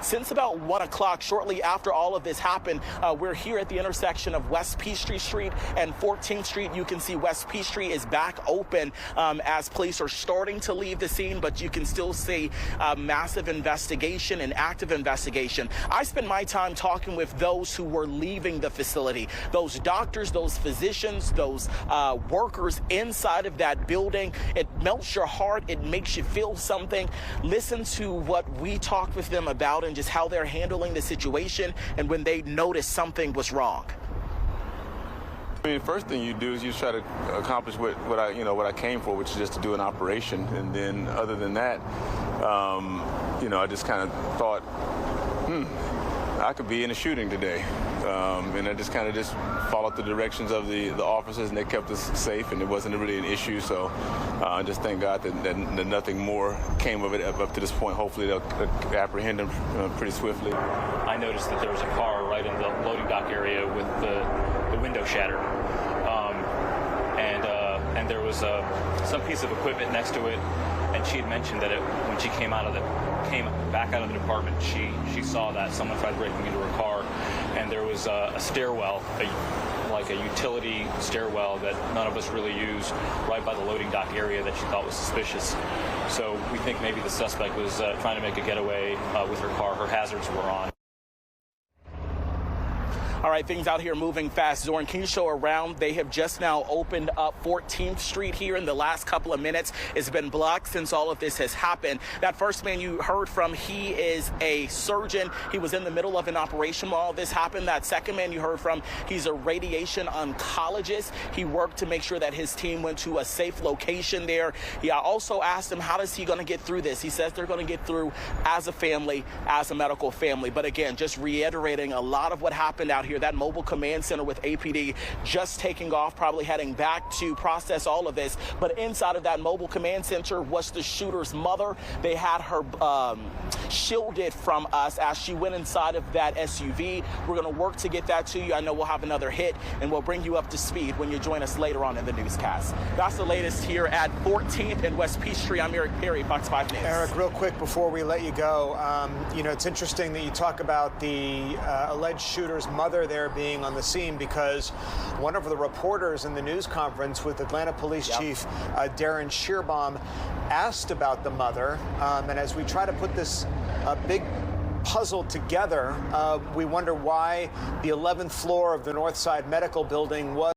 since about 1 o'clock, shortly after all of this happened, we're here at the intersection of West Peachtree Street and 14th Street. You can see West Peachtree is back open as police are starting to leave the scene, but you can still see massive investigation and active investigation. I spent my time talking with those who were leaving the facility, those doctors, those physicians, those workers inside of that building. It melts your heart. It makes you feel something. Listen to what we talked with them about and just how they're handling the situation and when they noticed something was wrong. I mean, first thing you do is you try to accomplish what I came for, which is just to do an operation. And then other than that, I just kind of thought, I could be in a shooting today. And I just kind of followed the directions of the officers, and they kept us safe, and it wasn't really an issue. So I just thank God that nothing more came of it up to this point. Hopefully they'll apprehend him pretty swiftly. I noticed that there was a car right in the loading dock area with the window shattered. And there was some piece of equipment next to it, and she had mentioned that when she came back out of the department, she saw that someone tried breaking into her car, and there was a stairwell, like a utility stairwell that none of us really use, right by the loading dock area that she thought was suspicious. So we think maybe the suspect was trying to make a getaway with her car. Her hazards were on. All right, things out here moving fast. Zorn, can you show around? They have just now opened up 14th Street here in the last couple of minutes. It's been blocked since all of this has happened. That first man you heard from, he is a surgeon. He was in the middle of an operation while all this happened. That second man you heard from, he's a radiation oncologist. He worked to make sure that his team went to a safe location there. I also asked him, how is he going to get through this? He says they're going to get through as a family, as a medical family. But again, just reiterating a lot of what happened out here. That mobile command center with APD just taking off, probably heading back to process all of this. But inside of that mobile command center was the shooter's mother. They had her shielded from us as she went inside of that SUV. We're going to work to get that to you. I know we'll have another hit, and we'll bring you up to speed when you join us later on in the newscast. That's the latest here at 14th and West Peachtree. I'm Eric Perry, Fox 5 News. Eric, real quick before we let you go, it's interesting that you talk about the alleged shooter's mother there being on the scene, because one of the reporters in the news conference with Atlanta Police Chief Darren Shearbaum asked about the mother, and as we try to put this big puzzle together, we wonder why the 11th floor of the Northside Medical Building was